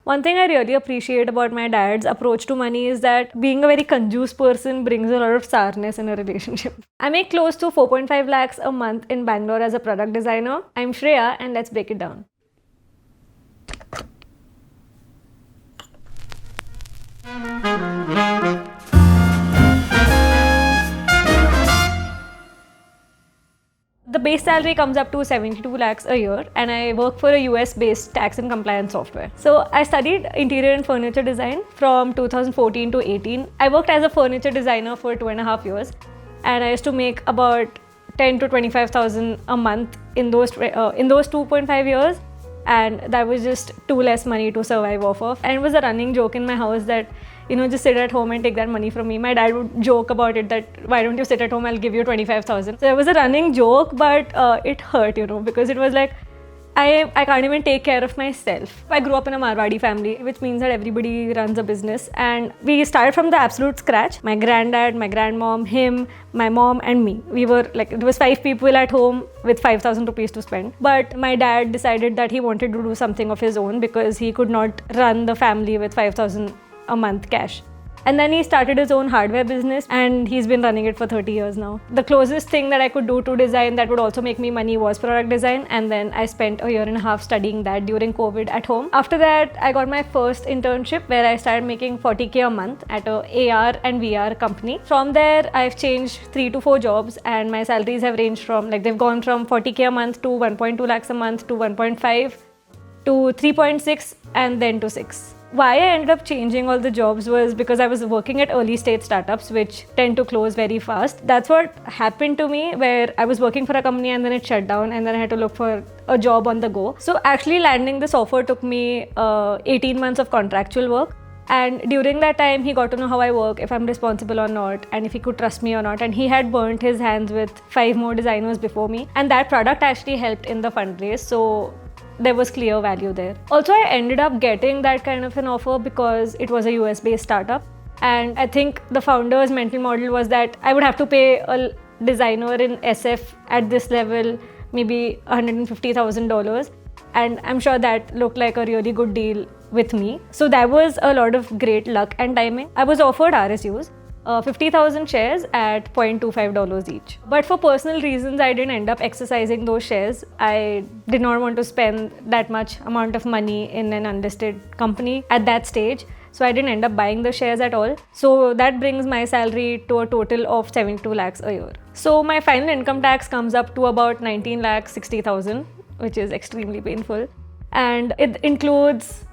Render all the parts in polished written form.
One thing I really appreciate about my dad's approach to money is that being a very conjuice person brings a lot of sourness in a relationship. I make close to 4.5 lakhs a month in Bangalore as a product designer. I'm Shreya and let's break it down. The base salary comes up to 72 lakhs a year and I work for a US based tax and compliance software. So I studied interior and furniture design from 2014 to 18. I worked as a furniture designer for 2.5 years and I used to make about 10 to 25,000 a month in those 2.5 years, and that was just too less money to survive off of. And it was a running joke in my house that, just sit at home and take that money from me. My dad would joke about it that, why don't you sit at home, I'll give you 25,000. So it was a running joke, but it hurt, because it was like, I can't even take care of myself. I grew up in a Marwadi family, which means that everybody runs a business. And we started from the absolute scratch. My granddad, my grandmom, him, my mom and me. We were like, it was 5 people at home with 5,000 rupees to spend. But my dad decided that he wanted to do something of his own because he could not run the family with 5,000 a month cash. And then he started his own hardware business and he's been running it for 30 years now. The closest thing that I could do to design that would also make me money was product design, and then I spent 1.5 years studying that during COVID at home. After that, I got my first internship where I started making 40K a month at a AR and VR company. From there, I've changed 3 to 4 jobs and my salaries have ranged from, they've gone from 40K a month to 1.2 lakhs a month to 1.5 to 3.6 and then to 6. Why I ended up changing all the jobs was because I was working at early stage startups which tend to close very fast. That's what happened to me, where I was working for a company and then it shut down and then I had to look for a job on the go. So actually landing this offer took me 18 months of contractual work. And during that time, he got to know how I work, if I'm responsible or not, and if he could trust me or not. And he had burnt his hands with 5 more designers before me. And that product actually helped in the fundraise. So there was clear value there. Also, I ended up getting that kind of an offer because it was a US based startup. And I think the founder's mental model was that I would have to pay a designer in SF at this level maybe $150,000. And I'm sure that looked like a really good deal with me. So that was a lot of great luck and timing. I was offered RSUs. 50,000 shares at $0.25 each. But for personal reasons, I didn't end up exercising those shares. I did not want to spend that much amount of money in an unlisted company at that stage. So I didn't end up buying the shares at all. So that brings my salary to a total of 72 lakhs a year. So my final income tax comes up to about 19 lakhs 60,000, which is extremely painful. And it includes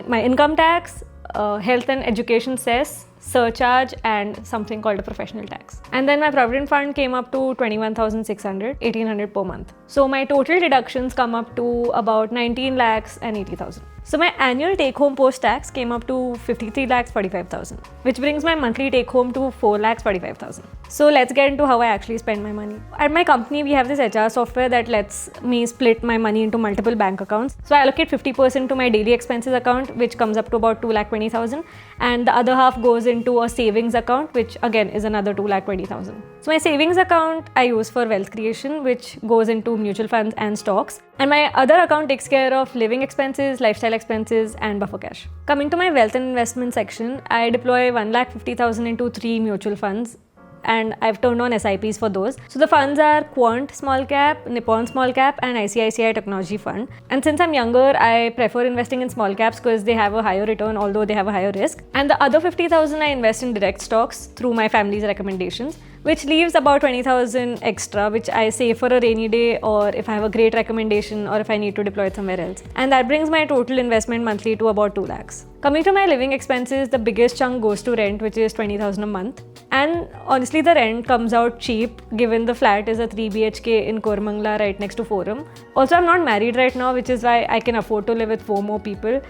my income tax, health and education cess, surcharge, and something called a professional tax. And then my provident fund came up to 21,600, 1,800 per month. So my total deductions come up to about 19 lakhs and 80,000. So my annual take-home post-tax came up to 53 lakhs 45,000, which brings my monthly take-home to 4 lakhs 45,000. So let's get into how I actually spend my money. At my company, we have this HR software that lets me split my money into multiple bank accounts. So I allocate 50% to my daily expenses account, which comes up to about 2,20,000, and the other half goes into a savings account, which again is another 2,20,000. So my savings account I use for wealth creation, which goes into mutual funds and stocks. And my other account takes care of living expenses, lifestyle expenses, and buffer cash. Coming to my wealth and investment section, I deploy 1,50,000 into 3 mutual funds, and I've turned on SIPs for those. So the funds are Quant Small Cap, Nippon Small Cap, and ICICI Technology Fund. And since I'm younger, I prefer investing in small caps because they have a higher return, although they have a higher risk. And the other 50,000 I invest in direct stocks through my family's recommendations, which leaves about 20,000 extra, which I save for a rainy day or if I have a great recommendation or if I need to deploy it somewhere else. And that brings my total investment monthly to about 2 lakhs. Coming to my living expenses, the biggest chunk goes to rent, which is 20,000 a month. And honestly, the rent comes out cheap given the flat is a 3 BHK in Koramangala right next to Forum. Also, I'm not married right now, which is why I can afford to live with 4 more people.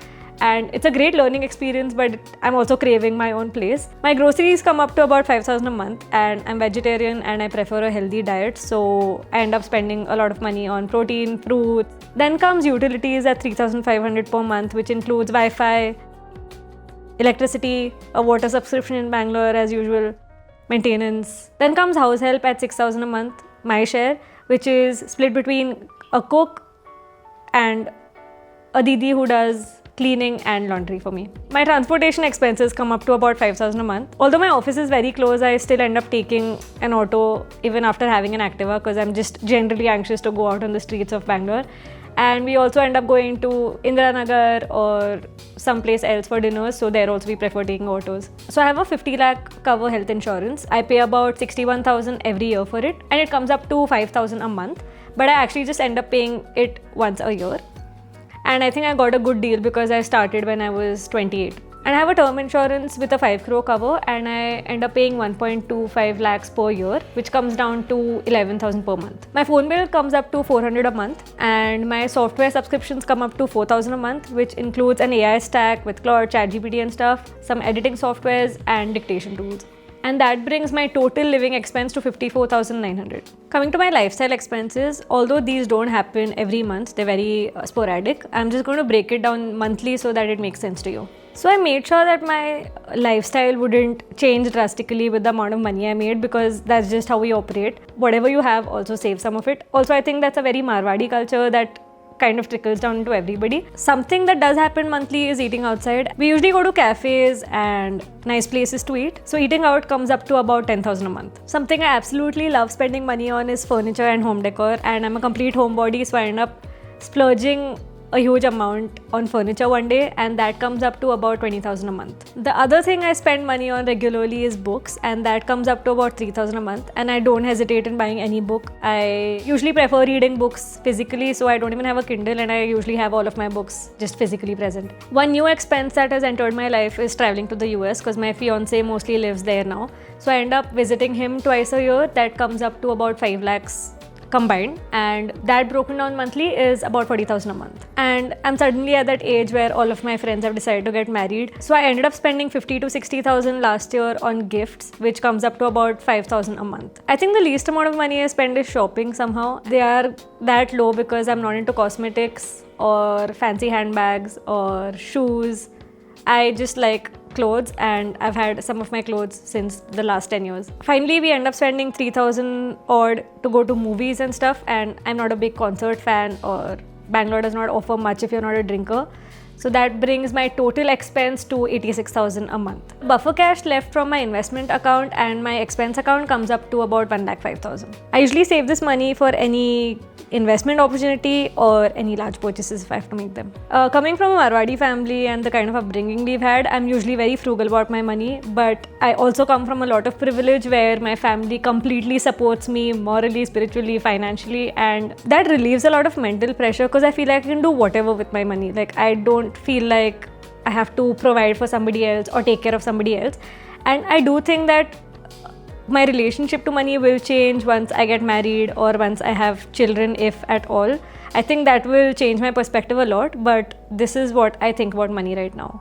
And it's a great learning experience, but I'm also craving my own place. My groceries come up to about 5,000 a month, and I'm vegetarian and I prefer a healthy diet, so I end up spending a lot of money on protein, fruits. Then comes utilities at 3,500 per month, which includes Wi-Fi, electricity, a water subscription in Bangalore as usual, maintenance. Then comes house help at 6,000 a month, my share, which is split between a cook and a didi who does cleaning and laundry for me. My transportation expenses come up to about 5,000 a month. Although my office is very close, I still end up taking an auto even after having an Activa because I'm just generally anxious to go out on the streets of Bangalore. And we also end up going to Indiranagar or someplace else for dinners, so there also we prefer taking autos. So I have a 50 lakh cover health insurance. I pay about 61,000 every year for it, and it comes up to 5,000 a month. But I actually just end up paying it once a year. And I think I got a good deal because I started when I was 28. And I have a term insurance with a 5 crore cover, and I end up paying 1.25 lakhs per year, which comes down to 11,000 per month. My phone bill comes up to 400 a month, and my software subscriptions come up to 4,000 a month, which includes an AI stack with Claude, ChatGPT and stuff, some editing softwares and dictation tools. And that brings my total living expense to 54,900. Coming to my lifestyle expenses, although these don't happen every month, they're very sporadic, I'm just going to break it down monthly so that it makes sense to you. So I made sure that my lifestyle wouldn't change drastically with the amount of money I made because that's just how we operate. Whatever you have, also save some of it. Also, I think that's a very Marwadi culture that kind of trickles down to everybody. Something that does happen monthly is eating outside. We usually go to cafes and nice places to eat. So eating out comes up to about 10,000 a month. Something I absolutely love spending money on is furniture and home decor, and I'm a complete homebody, so I end up splurging a huge amount on furniture one day, and that comes up to about 20,000 a month. The other thing I spend money on regularly is books, and that comes up to about 3,000 a month, and I don't hesitate in buying any book. I usually prefer reading books physically, so I don't even have a Kindle, and I usually have all of my books just physically present. One new expense that has entered my life is traveling to the US because my fiance mostly lives there now. So I end up visiting him twice a year. That comes up to about 5 lakhs combined, and that broken down monthly is about 40,000 a month. And I'm suddenly at that age where all of my friends have decided to get married, so I ended up spending 50 to 60,000 last year on gifts, which comes up to about 5,000 a month. I think the least amount of money I spend is shopping somehow. They are that low because I'm not into cosmetics or fancy handbags or shoes. I just like clothes, and I've had some of my clothes since the last 10 years. Finally, we end up spending 3,000 odd to go to movies and stuff, and I'm not a big concert fan, or Bangalore does not offer much if you're not a drinker. So that brings my total expense to 86,000 a month. Buffer cash left from my investment account and my expense account comes up to about 1,05,000. I usually save this money for any investment opportunity or any large purchases if I have to make them. Coming from a Marwadi family and the kind of upbringing we've had, I'm usually very frugal about my money, but I also come from a lot of privilege where my family completely supports me morally, spiritually, financially, and that relieves a lot of mental pressure because I feel like I can do whatever with my money. Like, I don't feel like I have to provide for somebody else or take care of somebody else. And I do think that my relationship to money will change once I get married or once I have children, if at all. I think that will change my perspective a lot, but this is what I think about money right now.